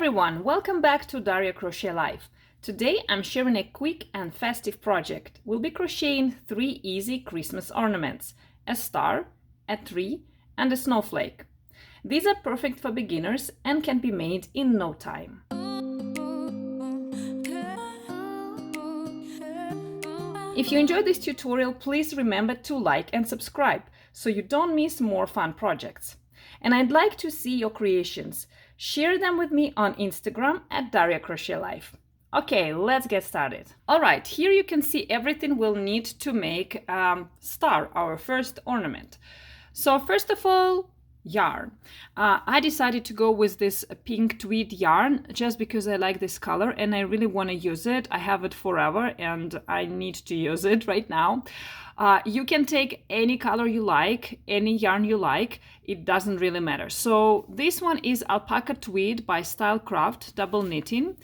everyone, welcome back to DaryaCrochetLife. Today I'm sharing a quick and festive project. We'll be crocheting 3 easy Christmas ornaments, a star, a tree, and a snowflake. These are perfect for beginners and can be made in no time. If you enjoyed this tutorial, please remember to like and subscribe so you don't miss more fun projects. And I'd like to see your creations. Share them with me on Instagram at DaryaCrochetLife. Okay, let's get started. All right, here you can see everything we'll need to make star, our first ornament. So first of all, yarn. I decided to go with this pink tweed yarn just because I like this color and I really want to use it. I have it forever and I need to use it right now. You can take any color you like, any yarn you like, it doesn't really matter. So this one is Alpaca Tweed by Stylecraft double knitting,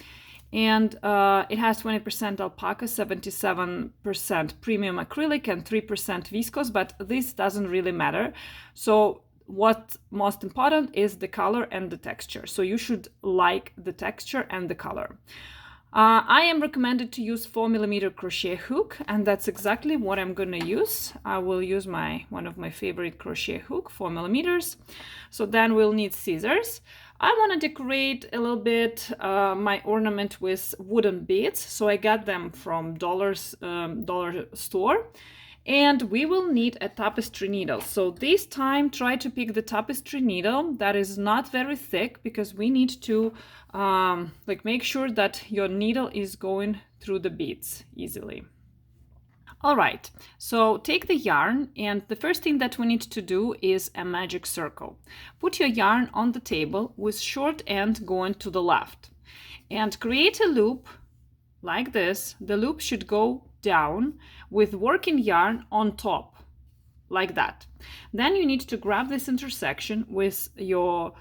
and it has 20% alpaca, 77% premium acrylic and 3% viscose, but this doesn't really matter. So what's most important is the color and the texture. So you should like the texture and the color. I am recommended to use 4mm crochet hook, and that's exactly what I'm going to use. I will use one of my favorite crochet hook, 4mm. So then we'll need scissors. I want to decorate a little bit my ornament with wooden beads, so I got them from dollar store. And we will need a tapestry needle. So this time try to pick the tapestry needle that is not very thick, because we need to make sure that your needle is going through the beads easily. All right, so take the yarn, and the first thing that we need to do is a magic circle. Put your yarn on the table with short end going to the left and create a loop like this. The loop should go down with working yarn on top, like that. Then you need to grab this intersection with your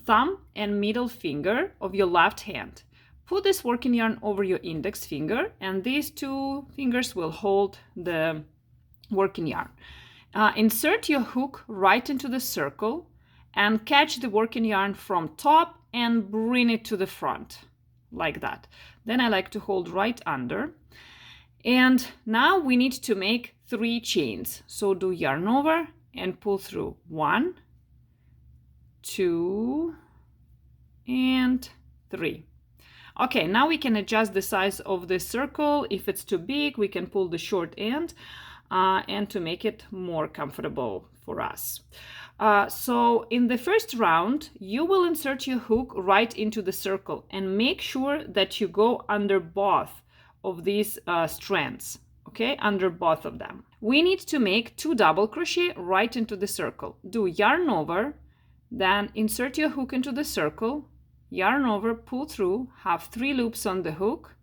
thumb and middle finger of your left hand. Put this working yarn over your index finger, and these two fingers will hold the working yarn. Insert your hook right into the circle and catch the working yarn from top and bring it to the front, like that. Then I like to hold right under. And now we need to make 3 chains. So do yarn over and pull through 1, 2, and 3. Okay, now we can adjust the size of the circle. If it's too big, we can pull the short end and to make it more comfortable for us. So in the first round, you will insert your hook right into the circle and make sure that you go under both of these strands, okay, under both of them. We need to make 2 double crochet right into the circle. Do yarn over, then insert your hook into the circle, yarn over, pull through, have 3 loops on the hook,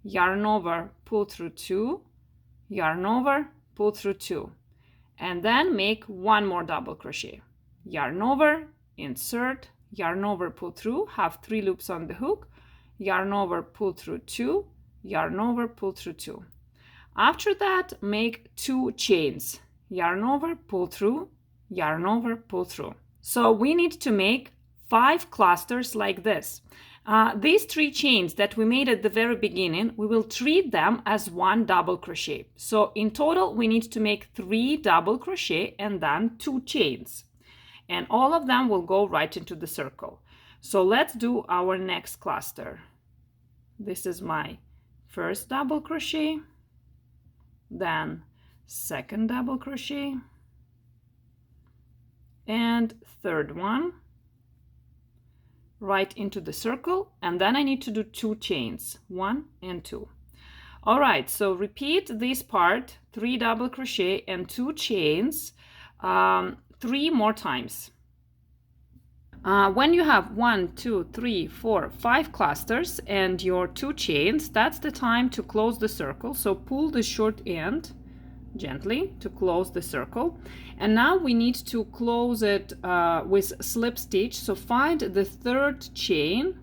yarn over, pull through 2, yarn over, pull through 2, and then make 1 more double crochet. Yarn over, insert, yarn over, pull through, have 3 loops on the hook, yarn over, pull through 2, yarn over, pull through 2. After that, make 2 chains. Yarn over, pull through, yarn over, pull through. So we need to make 5 clusters like this. These 3 chains that we made at the very beginning, we will treat them as 1 double crochet. So in total, we need to make 3 double crochet and then 2 chains. And all of them will go right into the circle. So let's do our next cluster. This is my first double crochet, then second double crochet, and third one right into the circle, and then I need to do 2 chains, 1 and 2. All right, so repeat this part, 3 double crochet and 2 chains 3 more times. When you have 1, 2, 3, 4, 5 clusters and your 2 chains, that's the time to close the circle. So pull the short end gently to close the circle. And now we need to close it with slip stitch. So find the 3rd chain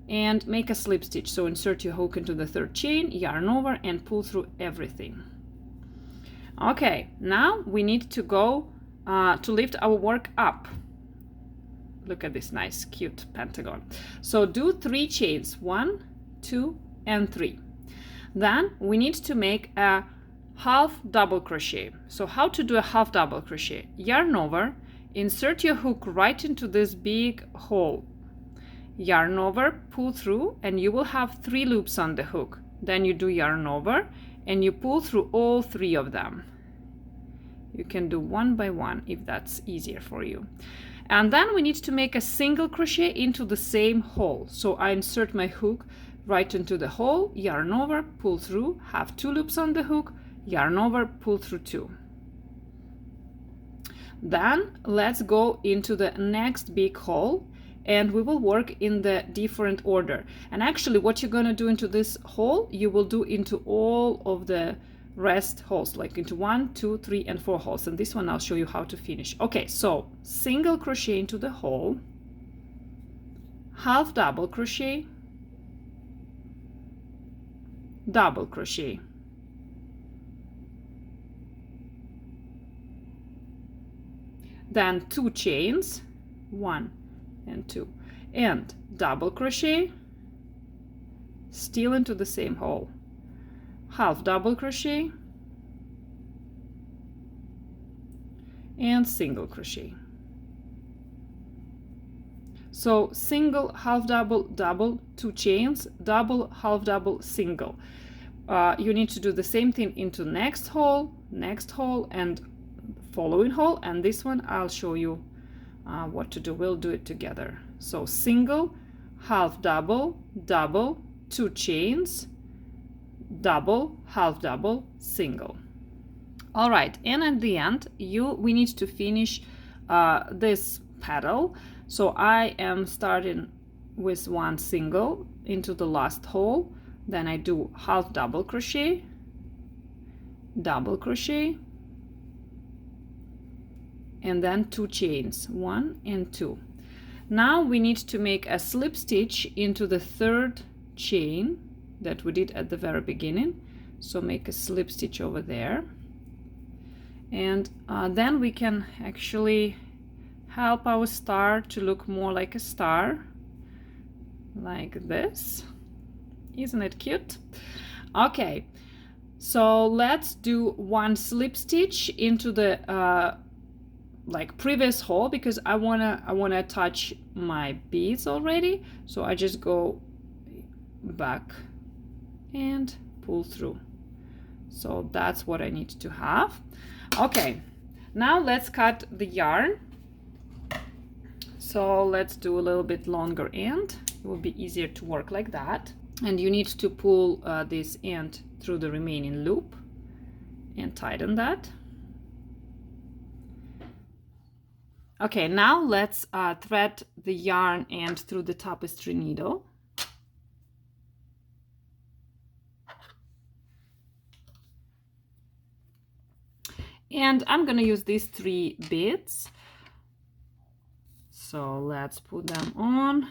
and make a slip stitch. So insert your hook into the 3rd chain, yarn over, and pull through everything. Okay, now we need to go to lift our work up. look at this nice cute pentagon. So do 3 chains, 1, 2, and 3. Then we need to make a half double crochet. So how to do a half double crochet? Yarn over, insert your hook right into this big hole, yarn over, pull through, and you will have 3 loops on the hook. Then you do yarn over and you pull through all 3 of them. You can do one by one if that's easier for you. And then we need to make a single crochet into the same hole. So I insert my hook right into the hole, yarn over, pull through, have 2 loops on the hook, yarn over, pull through 2. Then let's go into the next big hole and we will work in the different order. And actually what you're going to do into this hole, you will do into all of the rest holes, like into 1, 2, 3, and 4 holes. And this one I'll show you how to finish. Okay, so single crochet into the hole, half double crochet, double crochet, then 2 chains, 1 and 2, and double crochet, still into the same hole, half double crochet, and single crochet. So single, half double, double, 2 chains, double, half double, single. You need to do the same thing into next hole, and following hole, and this one I'll show you what to do. We'll do it together. So single, half double, double, 2 chains, double, half double, single. All right, and at the end we need to finish this petal. So I am starting with 1 single into the last hole, then I do half double crochet, double crochet, and then 2 chains, 1 and 2. Now we need to make a slip stitch into the 3rd chain that we did at the very beginning. So make a slip stitch over there, and then we can actually help our star to look more like a star, like this. Isn't it cute? Okay, so let's do 1 slip stitch into the like previous hole, because I wanna attach my beads already. So I just go back and pull through. So that's what I need to have. Okay, now let's cut the yarn. So let's do a little bit longer end. It will be easier to work like that. And you need to pull this end through the remaining loop and tighten that. Okay, now let's thread the yarn end through the tapestry needle. And I'm gonna use these 3 beads. So let's put them on.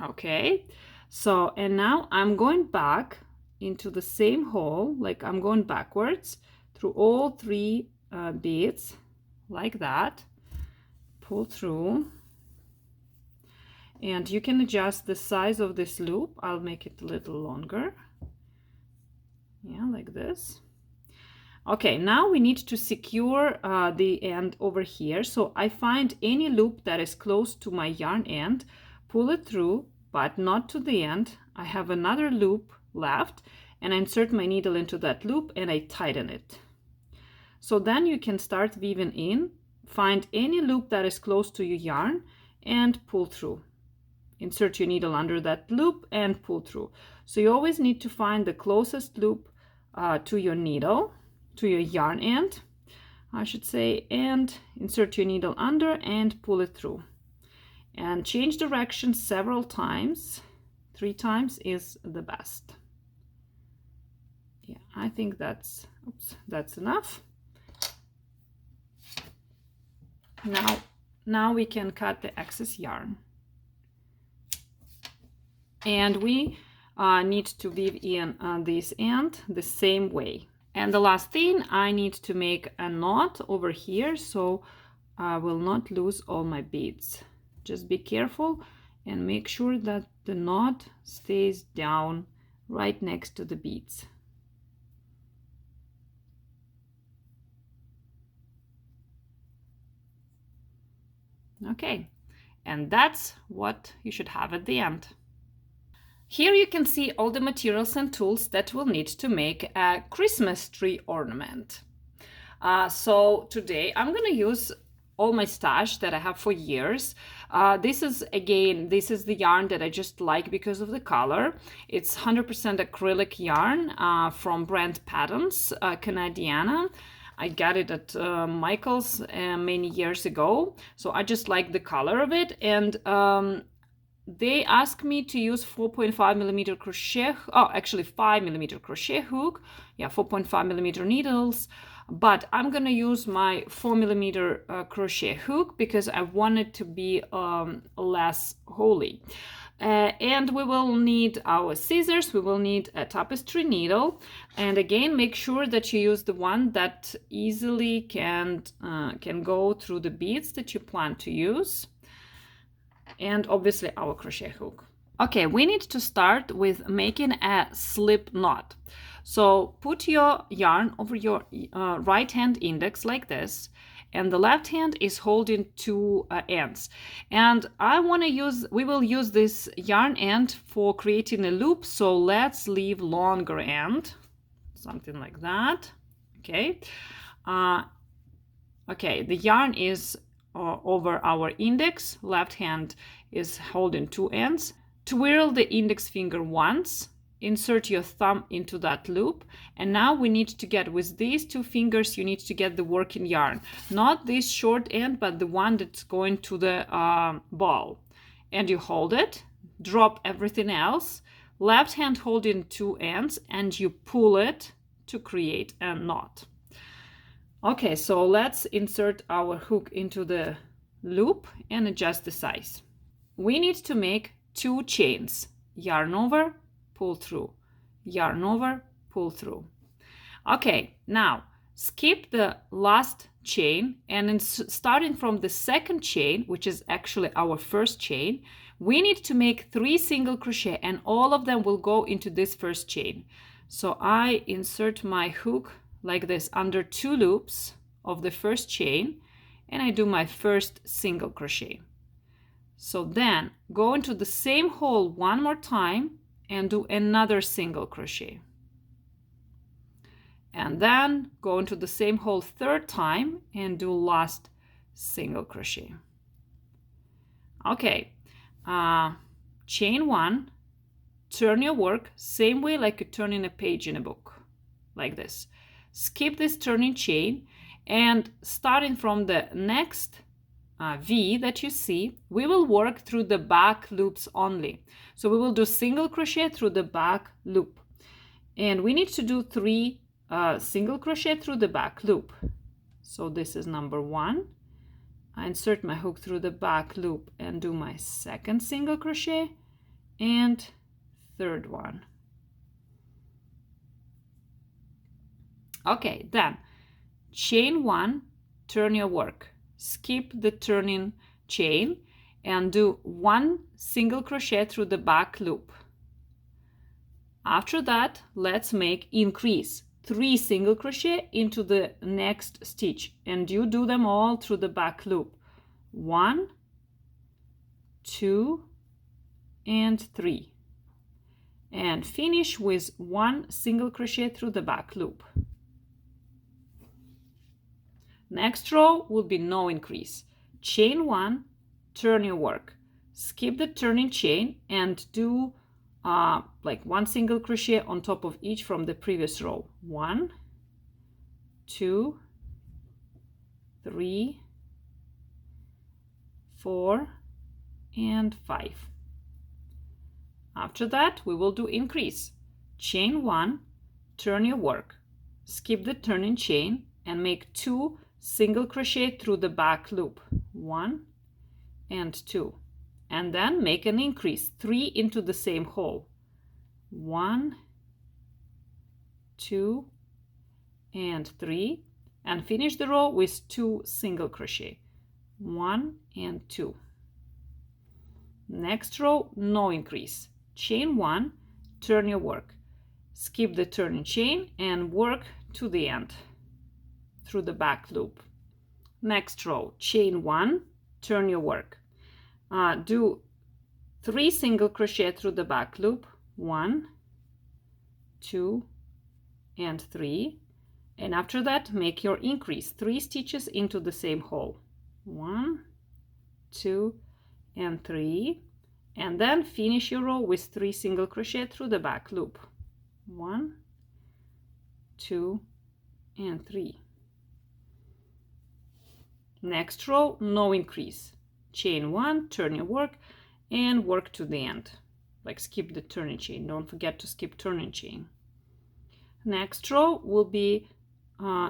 Okay, so and now I'm going back into the same hole, like I'm going backwards through all 3 beads, like that. Pull through, and you can adjust the size of this loop. I'll make it a little longer, yeah, like this. Okay, now we need to secure the end over here. So I find any loop that is close to my yarn end, pull it through, but not to the end. I have another loop left, and I insert my needle into that loop and I tighten it. So then you can start weaving in. Find any loop that is close to your yarn and pull through. Insert your needle under that loop and pull through. So you always need to find the closest loop to your needle, to your yarn end, I should say, and insert your needle under and pull it through. And change direction several times. 3 times is the best. Yeah, I think that's enough. Now we can cut the excess yarn. And we need to weave in this end the same way. And the last thing, I need to make a knot over here so I will not lose all my beads. Just be careful and make sure that the knot stays down right next to the beads. Okay, and that's what you should have at the end. Here you can see all the materials and tools that we'll need to make a Christmas tree ornament. So today I'm going to use all my stash that I have for years. This is the yarn that I just like because of the color. It's 100% acrylic yarn from brand Patterns, Canadiana. I got it at Michael's many years ago. So I just like the color of it. And they asked me to use 4.5 millimeter crochet, 5 millimeter crochet hook. Yeah, 4.5 millimeter needles. But I'm gonna use my 4 millimeter crochet hook because I want it to be less holy. And we will need our scissors, we will need a tapestry needle, and again make sure that you use the one that easily can go through the beads that you plan to use, and obviously our crochet hook. Okay, we need to start with making a slip knot. So put your yarn over your right hand index like this, and the left hand is holding two ends. And we will use this yarn end for creating a loop, so let's leave longer end, something like that. Okay. Okay, the yarn is over our index, left hand is holding two ends. Twirl the index finger once, insert your thumb into that loop, and now we need to get, with these two fingers, you need to get the working yarn, not this short end, but the one that's going to the ball. And you hold it, drop everything else, left hand holding two ends, and you pull it to create a knot. Okay, so let's insert our hook into the loop and adjust the size. We need to make 2 chains, yarn over, pull through, yarn over, pull through. Okay, now skip the last chain, and starting from the second chain, which is actually our first chain, we need to make 3 single crochet, and all of them will go into this first chain. So I insert my hook like this under 2 loops of the first chain, and I do my first single crochet. So then go into the same hole one more time and do another single crochet. And then go into the same hole third time and do last single crochet. Okay, chain 1, turn your work same way like you're turning a page in a book, like this. Skip this turning chain, and starting from the next V that you see, we will work through the back loops only. So we will do single crochet through the back loop, and we need to do 3 single crochet through the back loop. So this is number 1. I insert my hook through the back loop and do my second single crochet and third one. Okay, then chain 1, turn your work, skip the turning chain and do 1 single crochet through the back loop. After that, let's make increase, 3 single crochet into the next stitch, and you do them all through the back loop. 1, 2, and 3. And finish with 1 single crochet through the back loop. Next row will be no increase. Chain 1, turn your work, skip the turning chain and do like 1 single crochet on top of each from the previous row. 1, 2, 3, 4, and 5. After that, we will do increase. Chain 1, turn your work, skip the turning chain and make 2 single crochet through the back loop. 1 and 2. and then make an increase 3 into the same hole. 1, 2, and 3, and finish the row with 2 single crochet. 1 and 2. Next row, no increase. Chain 1, turn your work. Skip the turning chain and work to the end through the back loop. Next row, chain 1, turn your work. Do 3 single crochet through the back loop. 1, 2, and 3. And after that, make your increase 3 stitches into the same hole. 1, 2, and 3. And then finish your row with 3 single crochet through the back loop. 1, 2, and 3. Next row, no increase. Chain 1, turn your work, and work to the end. Like skip the turning chain. Don't forget to skip turning chain. Next row will be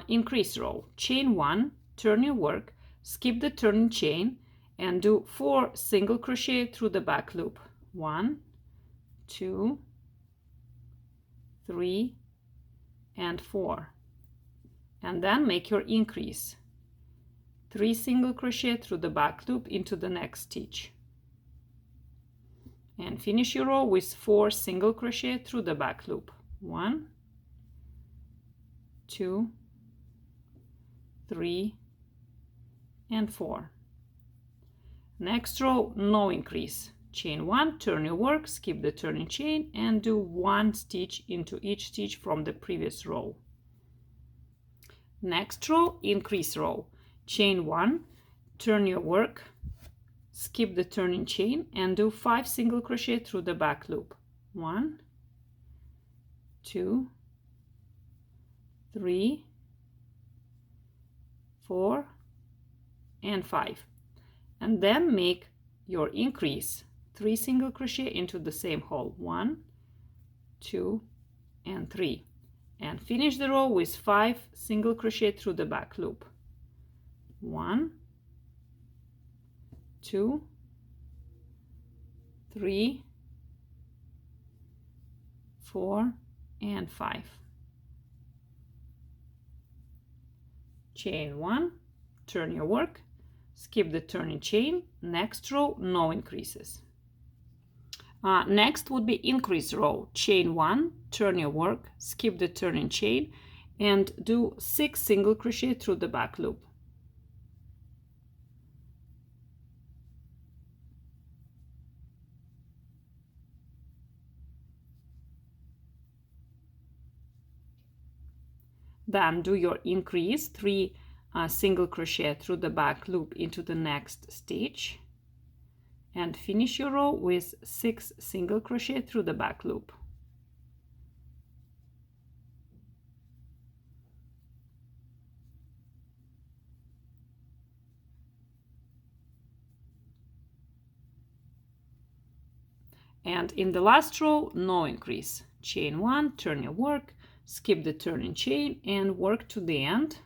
increase row. Chain 1, turn your work, skip the turning chain, and do 4 single crochet through the back loop. 1, 2, 3, and 4. And then make your increase. 3 single crochet through the back loop into the next stitch. And finish your row with 4 single crochet through the back loop. 1, 2, 3, and 4. Next row, no increase. Chain 1, turn your work, skip the turning chain, and do 1 stitch into each stitch from the previous row. Next row, increase row. Chain 1, turn your work, skip the turning chain, and do 5 single crochet through the back loop. 1, 2, 3, 4, and 5. And then make your increase 3 single crochet into the same hole. 1, 2, and 3. And finish the row with 5 single crochet through the back loop. 1, 2, 3, 4, and 5. Chain 1, turn your work, skip the turning chain. Next row, no increases. Next would be increase row. Chain 1, turn your work, skip the turning chain, and do 6 single crochet through the back loop. Then do your increase 3 single crochet through the back loop into the next stitch, and finish your row with 6 single crochet through the back loop. And in the last row, no increase. Chain 1, turn your work, skip the turning chain, and work to the end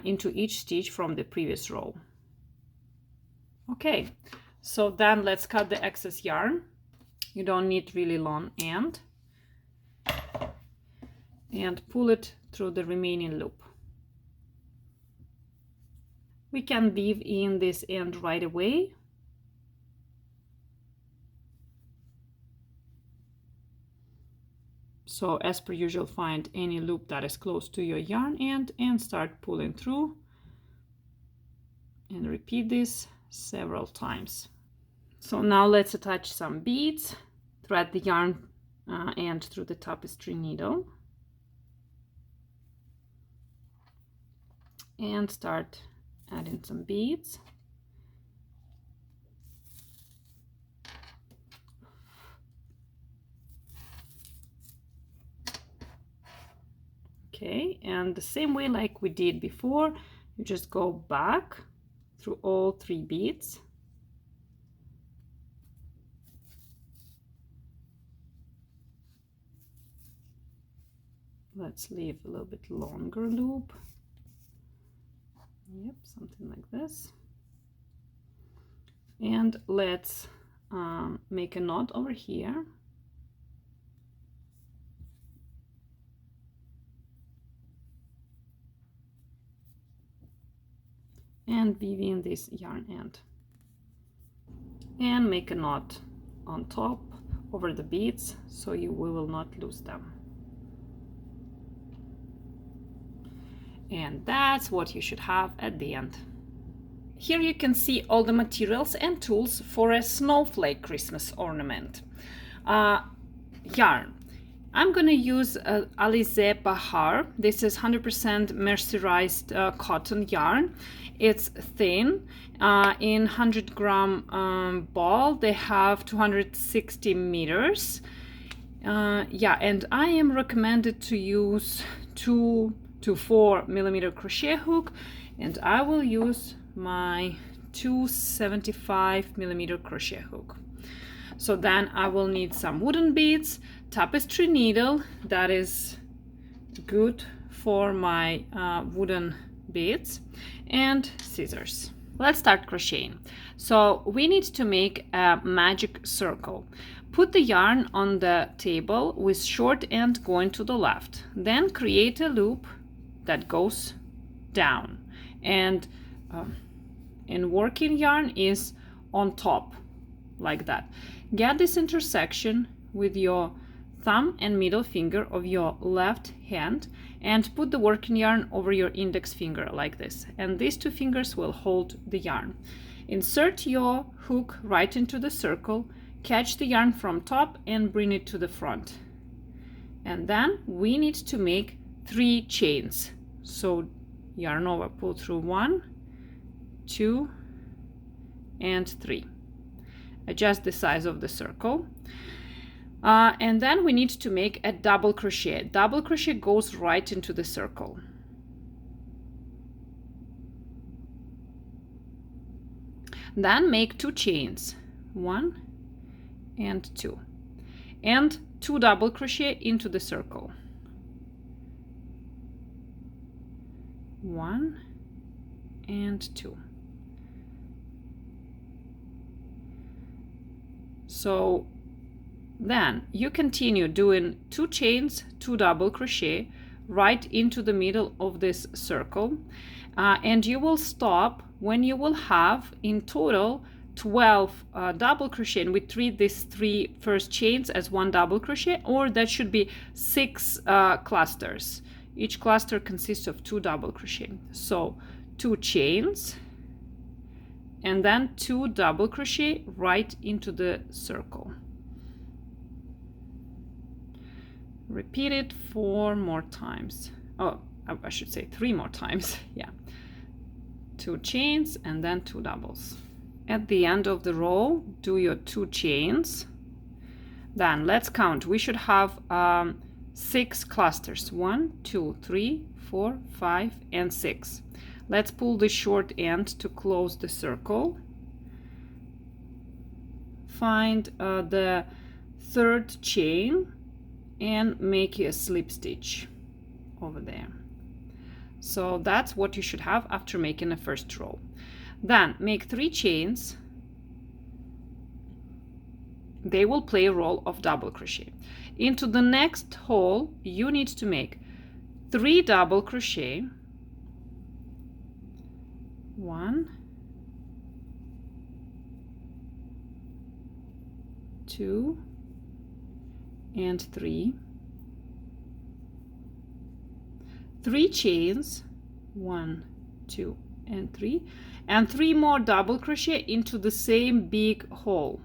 into each stitch from the previous row. Okay, so then let's cut the excess yarn. You don't need really long end, and pull it through the remaining loop. We can weave in this end right away. So as per usual, find any loop that is close to your yarn end and start pulling through, and repeat this several times. So now let's attach some beads. Thread the yarn end through the tapestry needle and start adding some beads. Okay, and the same way like we did before, you just go back through all 3 beads. Let's leave a little bit longer loop. Yep, something like this. And let's make a knot over here. And weave in this yarn end. And make a knot on top over the beads so we will not lose them. And that's what you should have at the end. Here you can see all the materials and tools for a snowflake Christmas ornament. Yarn. I'm going to use Alize Bahar. This is 100% mercerized cotton yarn. It's thin. In 100-gram ball, they have 260 meters. Yeah, and I am recommended to use 2 to 4 millimeter crochet hook, and I will use my 275 millimeter crochet hook. So then I will need some wooden beads, tapestry needle that is good for my wooden beads, and scissors. Let's start crocheting. So we need to make a magic circle. Put the yarn on the table with short end going to the left. Then create a loop that goes down, and working yarn is on top like that. Get this intersection with your thumb and middle finger of your left hand and put the working yarn over your index finger like this, and these two fingers will hold the yarn. Insert your hook right into the circle, catch the yarn from top and bring it to the front, and then we need to make 3 chains. So yarn over, pull through 1, 2 and 3. Adjust the size of the circle, and then we need to make a double crochet. Double crochet goes right into the circle. Then make 2 chains, 1 and 2, and 2 double crochet into the circle, 1 and 2. So then you continue doing 2 chains, 2 double crochet right into the middle of this circle, and you will stop when you will have in total 12 double crochet, and we treat these 3 first chains as 1 double crochet, or that should be 6 clusters. Each cluster consists of 2 double crochet. So 2 chains and then 2 double crochet right into the circle. Repeat it 4 more times. Oh, I should say 3 more times. Yeah. 2 chains and then 2 doubles. At the end of the row, do your 2 chains. Then let's count. We should have 6 clusters. 1, 2, 3, 4, 5, and 6. Let's pull the short end to close the circle. Find the 3rd chain and make a slip stitch over there. So that's what you should have after making the first row. Then make 3 chains. They will play a role of double crochet. Into the next hole you need to make 3 double crochet, 1, 2 and 3, 3 chains, 1, 2 and 3, and 3 more double crochet into the same big hole.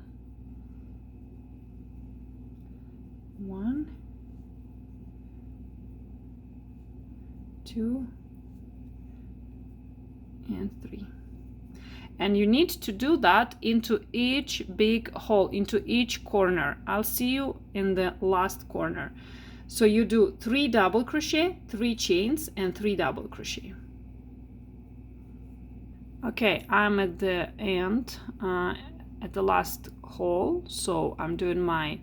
1, 2 and 3. And you need to do that into each big hole, into each corner. I'll see you in the last corner. So you do 3 double crochet, 3 chains and 3 double crochet. Okay, I'm at the end, at the last hole, so I'm doing my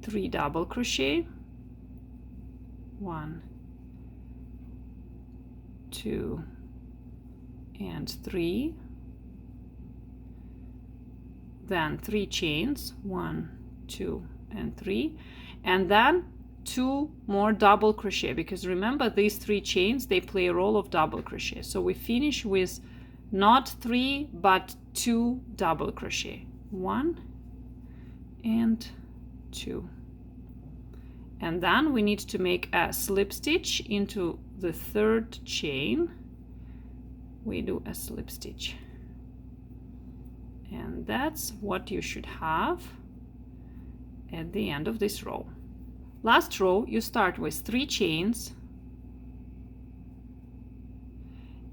3 double crochet, 1, 2 and 3, then 3 chains, 1, 2, and 3, and then 2 more double crochet, because remember these 3 chains, they play a role of double crochet. So we finish with not 3 but 2 double crochet, 1 and 2, and then we need to make a slip stitch into the 3rd chain. We do a slip stitch, and that's what you should have at the end of this row. Last row, you start with 3 chains,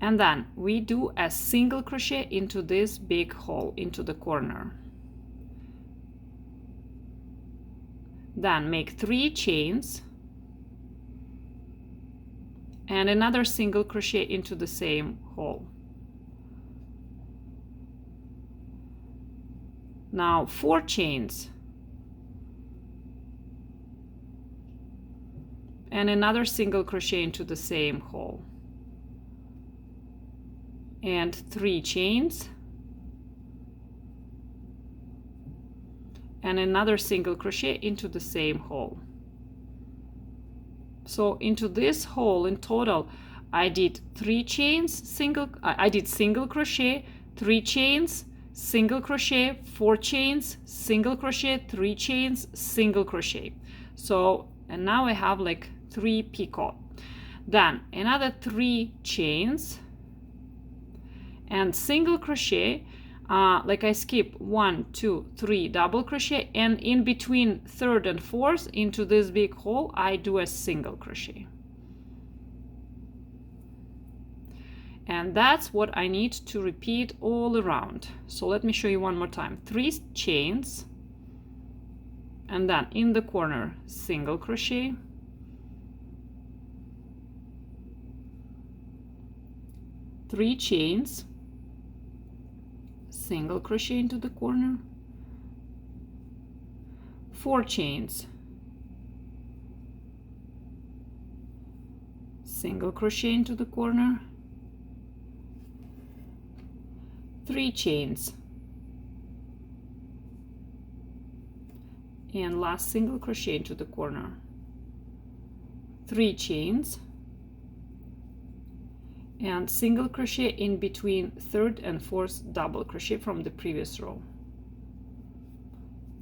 and then we do a single crochet into this big hole, into the corner. Then make 3 chains and another single crochet into the same hole. Now 4 chains and another single crochet into the same hole, and 3 chains and another single crochet into the same hole. So into this hole in total I did 3 chains, I did single crochet, 3 chains, single crochet, 4 chains, single crochet, 3 chains, single crochet. So, and now I have like 3 picot. Then another 3 chains and single crochet, like I skip 1, 2, 3 double crochet, and in between 3rd and 4th into this big hole I do a single crochet. And that's what I need to repeat all around. So let me show you one more time. 3 chains, and then in the corner single crochet, 3 chains, single crochet into the corner, 4 chains, single crochet into the corner, 3 chains, and last single crochet into the corner, 3 chains, and single crochet in between 3rd and 4th double crochet from the previous row.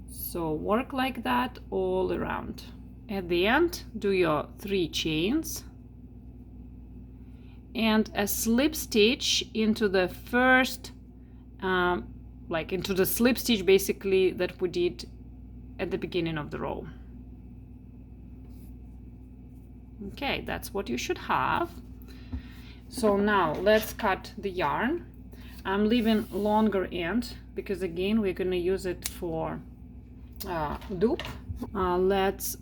So work like that all around. At the end, do your 3 chains and a slip stitch into the first, like into the slip stitch basically that we did at the beginning of the row. Okay, that's what you should have. So now let's cut the yarn. I'm leaving longer end because again we're going to use it for loop. Let's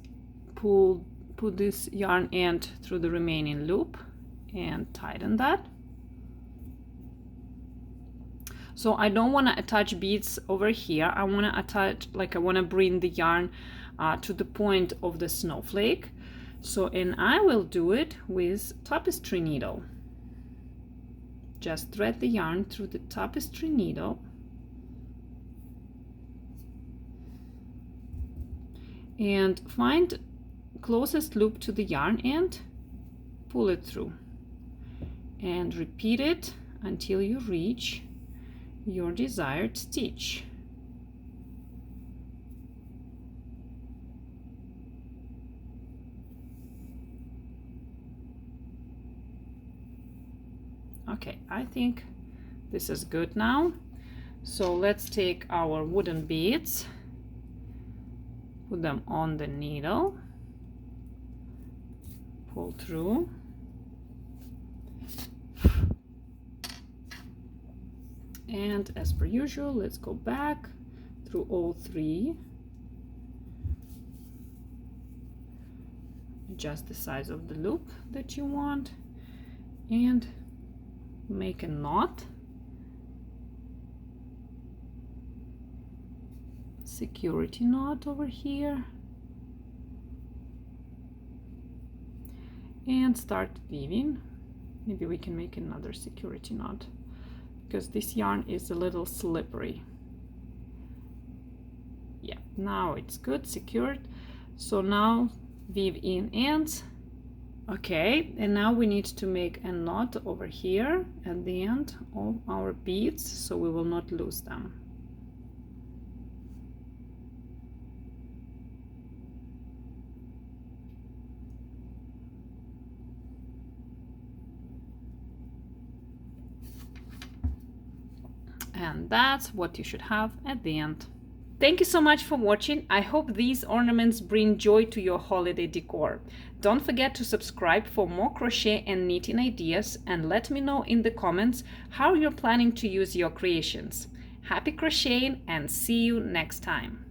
put this yarn end through the remaining loop and tighten that. So I don't want to attach beads over here. I want to attach, like I want to bring the yarn to the point of the snowflake. So, and I will do it with tapestry needle. Just thread the yarn through the tapestry needle and find closest loop to the yarn end, pull it through and repeat it until you reach your desired stitch. Okay, I think this is good now. So let's take our wooden beads, put them on the needle, pull through, and as per usual, let's go back through all 3, adjust the size of the loop that you want, and make a knot, security knot over here, and start weaving. Maybe we can make another security knot because this yarn is a little slippery. Now it's good, secured. So now weave in ends. Okay, and now we need to make a knot over here at the end of our beads so we will not lose them. And that's what you should have at the end. Thank you so much for watching. I hope these ornaments bring joy to your holiday decor. Don't forget to subscribe for more crochet and knitting ideas, and let me know in the comments how you're planning to use your creations. Happy crocheting and see you next time.